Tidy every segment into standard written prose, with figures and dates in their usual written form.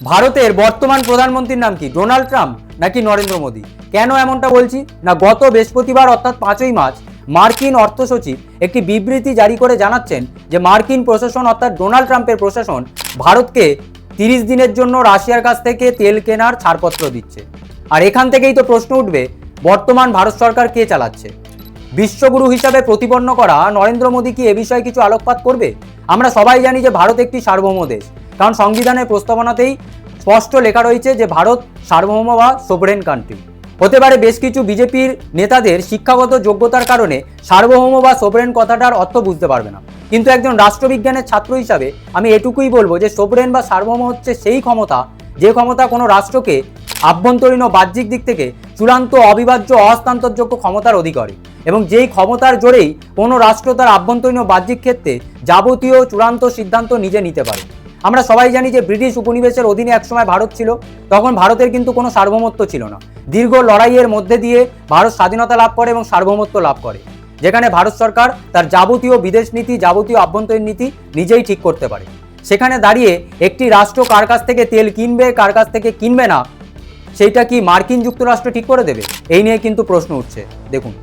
ভারতের বর্তমান প্রধানমন্ত্রীর নাম কি? ডোনাল্ড ট্রাম্প নাকি নরেন্দ্র মোদী? কেন এমনটা বলছি না, গত বৃহস্পতিবার অর্থাৎ 5ই মার্চ মার্কিন অর্থ সচিব একটি বিবৃতি জারি করে জানাচ্ছেন যে মার্কিন প্রশাসন অর্থাৎ ডোনাল্ড ট্রাম্পের প্রশাসন ভারতকে 30 দিনের জন্য রাশিয়ার কাছ থেকে তেল কেনার ছাড়পত্র দিচ্ছে। আর এখান থেকেই তো প্রশ্ন উঠবে, বর্তমান ভারত সরকার কে চালাচ্ছে? বিশ্বগুরু হিসাবে প্রতিপন্ন করা নরেন্দ্র মোদী কি এ বিষয়ে কিছু আলোকপাত করবে? আমরা সবাই জানি যে ভারত একটি সার্বভৌম দেশ, কারণ সংবিধানের প্রস্তাবনাতেই স্পষ্ট লেখা রয়েছে যে ভারত সার্বভৌম বা সোভরেন কান্ট্রি। হতে পারে বেশ কিছু বিজেপির নেতাদের শিক্ষাগত যোগ্যতার কারণে সার্বভৌম বা সোভরেন কথাটার অর্থ বুঝতে পারবে না, কিন্তু একজন রাষ্ট্রবিজ্ঞানের ছাত্র হিসাবে আমি এটুকুই বলবো যে সোভরেন বা সার্বভৌম হচ্ছে সেই ক্ষমতা, যে ক্ষমতা কোনো রাষ্ট্রকে আভ্যন্তরীণ ও বাহ্যিক দিক থেকে চূড়ান্ত অবিভাজ্য অহস্তান্তরযোগ্য ক্ষমতার অধিকারী, এবং যেই ক্ষমতার জোরেই কোনো রাষ্ট্র তার আভ্যন্তরীণ ও বাহ্যিক ক্ষেত্রে যাবতীয় চূড়ান্ত সিদ্ধান্ত নিজে নিতে পারে। আমরা সবাই জানি যে ব্রিটিশ উপনিবেশের অধীনে একসময় ভারত ছিল, তখন ভারতের কিন্তু কোনো সার্বভৌমত্ব ছিল না। দীর্ঘ লড়াইয়ের মধ্যে দিয়ে ভারত স্বাধীনতা লাভ করে এবং সার্বভৌমত্ব লাভ করে, যেখানে ভারত সরকার তার যাবতীয় বিদেশ নীতি, যাবতীয় আভ্যন্তরীণ নীতি নিজেই ঠিক করতে পারে। সেখানে দাঁড়িয়ে একটি রাষ্ট্র কার কাছ থেকে তেল কিনবে, কার কাছ থেকে কিনবে না, সেইটা কি মার্কিন যুক্তরাষ্ট্র ঠিক করে দেবে? এই নিয়ে কিন্তু প্রশ্ন উঠছে। দেখুন,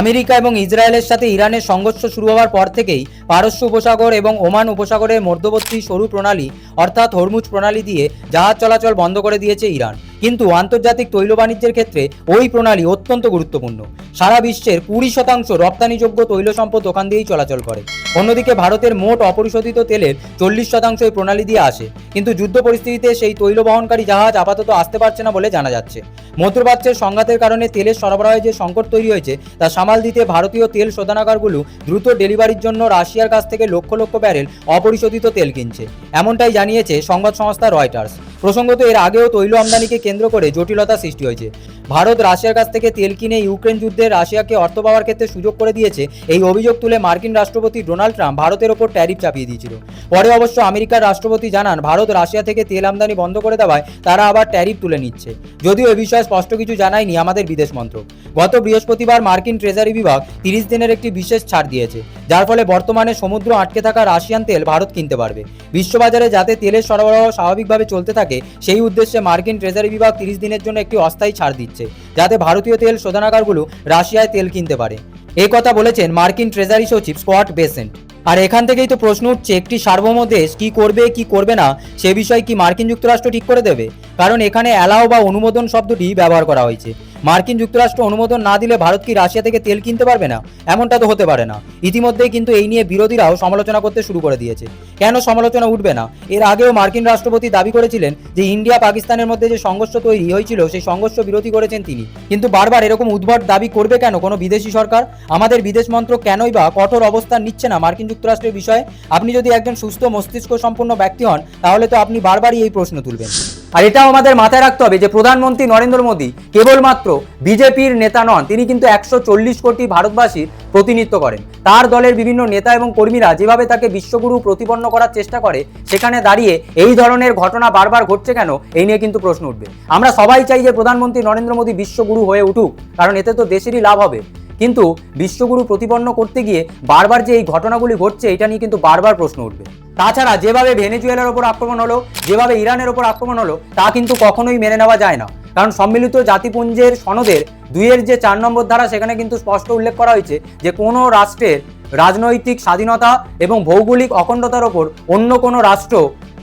আমেরিকা এবং ইসরায়েলের সাথে ইরানের সংঘর্ষ শুরু হওয়ার পর থেকেই পারস্য উপসাগর এবং ওমান উপসাগরের মধ্যবর্তী সরু প্রণালী অর্থাৎ হরমুজ প্রণালী দিয়ে জাহাজ চলাচল বন্ধ করে দিয়েছে ইরান। কিন্তু আন্তর্জাতিক তৈল বাণিজ্যের ক্ষেত্রে ওই প্রণালী অত্যন্ত গুরুত্বপূর্ণ। সারা বিশ্বের 20% রপ্তানিযোগ্য তৈল সম্পদ ওখান দিয়েই চলাচল করে। অন্যদিকে ভারতের মোট অপরিশোধিত তেলের 40% এই প্রণালী দিয়ে আসে, কিন্তু যুদ্ধ পরিস্থিতিতে সেই তৈল বহনকারী জাহাজ আপাতত আসতে পারছে না বলে জানা যাচ্ছে। মধ্যপ্রাচ্যের সংঘাতের কারণে তেলের সরবরাহে যে সংকট তৈরি হয়েছে তা সামাল দিতে ভারতীয় তেল শোধনাগারগুলো দ্রুত ডেলিভারির জন্য রাশিয়ার কাছ থেকে লক্ষ লক্ষ ব্যারেল অপরিশোধিত তেল কিনছে, এমনটাই জানিয়েছে সংবাদ সংস্থা রয়টার্স। প্রসঙ্গত এর আগেও তৈল আমদানিকে কেন্দ্র করে জটিলতা সৃষ্টি হয়েছে। ভারত রাশিয়ার কাছ থেকে তেল কিনে ইউক্রেন যুদ্ধে রাশিয়াকে অর্থ পাওয়ার ক্ষেত্রে সুযোগ করে দিয়েছে, এই অভিযোগ তুলে মার্কিন রাষ্ট্রপতি ডোনাল্ড ট্রাম্প ভারতের ওপর ট্যারিফ চাপিয়ে দিয়েছিল। পরে অবশ্য আমেরিকার রাষ্ট্রপতি জানান ভারত রাশিয়া থেকে তেল আমদানি বন্ধ করে দেওয়ায় তারা আবার ট্যারিফ তুলে নিচ্ছে, যদিও এ বিষয়ে স্পষ্ট কিছু জানায়নি আমাদের বিদেশ মন্ত্রক। গত বৃহস্পতিবার মার্কিন ট্রেজারি বিভাগ 30 দিনের একটি বিশেষ ছাড় দিয়েছে, যার ফলে বর্তমানে সমুদ্র আটকে থাকা রাশিয়ান তেল ভারত কিনতে পারবে। বিশ্ববাজারে যাতে তেলের সরবরাহ স্বাভাবিকভাবে চলতে থাকে সেই উদ্দেশ্যে মার্কিন ট্রেজারি বিভাগ 30 দিনের জন্য একটি অস্থায়ী ছাড় দিচ্ছে, যাতে ভারতীয় তেল শোধনাগারগুলো রাশিয়ায় তেল কিনতে পারে। এই কথা বলেছেন মার্কিন ট্রেজারি সচিব স্কট বেসেন্ট। আর এখান থেকেই তো প্রশ্ন উঠছে, একটি সার্বভৌম দেশ কি করবে কি করবে না সে বিষয়ে কি মার্কিন যুক্তরাষ্ট্র ঠিক করে দেবে? কারণ এখানে অ্যালাও বা অনুমোদন শব্দটি ব্যবহার করা হয়েছে। মার্কিন যুক্তরাষ্ট্র অনুমোদন না দিলে ভারত কি রাশিয়া থেকে তেল কিনতে পারবে না? এমনটা তো হতে পারে না। ইতিমধ্যেই কিন্তু এই নিয়ে বিরোধীরাও সমালোচনা করতে শুরু করে দিয়েছে। কেন সমালোচনা উঠবে না? এর আগেও মার্কিন রাষ্ট্রপতি দাবি করেছিলেন যে ইন্ডিয়া পাকিস্তানের মধ্যে যে সংঘর্ষ তৈরি হয়েছিল সেই সংঘর্ষ বিরোধী করেছেন তিনি। কিন্তু বারবার এরকম উদ্ভট দাবি করবে কেন কোনো বিদেশি সরকার? আমাদের বিদেশ মন্ত্রক কেনই বা কঠোর অবস্থান নিচ্ছে না মার্কিন যুক্তরাষ্ট্রের বিষয়ে? আপনি যদি একজন সুস্থ মস্তিষ্ক সম্পন্ন ব্যক্তি হন তাহলে তো আপনি বারবারই এই প্রশ্ন তুলবেন। আর এটাও আমাদের মাথায় রাখতে হবে যে প্রধানমন্ত্রী নরেন্দ্র মোদী কেবলমাত্র বিজেপির নেতা নন, তিনি কিন্তু 140 কোটি ভারতবাসীর প্রতিনিধিত্ব করেন। তার দলের বিভিন্ন নেতা এবং কর্মীরা যেভাবে তাকে বিশ্বগুরু প্রতিপন্ন করার চেষ্টা করে, সেখানে দাঁড়িয়ে এই ধরনের ঘটনা বারবার ঘটছে কেন, এই নিয়ে কিন্তু প্রশ্ন উঠবে। আমরা সবাই চাই যে প্রধানমন্ত্রী নরেন্দ্র মোদী বিশ্বগুরু হয়ে উঠুক, কারণ এতে তো দেশেরই লাভ হবে। কিন্তু বিশ্বগুরু প্রতিপন্ন করতে গিয়ে বারবার যে এই ঘটনাগুলি ঘটছে, এটা নিয়ে কিন্তু বারবার প্রশ্ন উঠবে। তাছাড়া যেভাবে ভেনেজুয়েলার ওপর আক্রমণ হলো, যেভাবে ইরানের ওপর আক্রমণ হলো, তা কিন্তু কখনোই মেনে নেওয়া যায় না। কারণ সম্মিলিত জাতিপুঞ্জের সনদের 2-এর যে 4 নম্বর ধারা, সেখানে কিন্তু স্পষ্ট উল্লেখ করা হয়েছে যে কোনো রাষ্ট্রের রাজনৈতিক স্বাধীনতা এবং ভৌগোলিক অখণ্ডতার ওপর অন্য কোনো রাষ্ট্র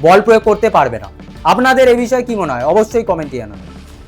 বল প্রয়োগ করতে পারবে না। আপনাদের এই বিষয়ে কি মনে হয়? অবশ্যই কমেন্টে জানান।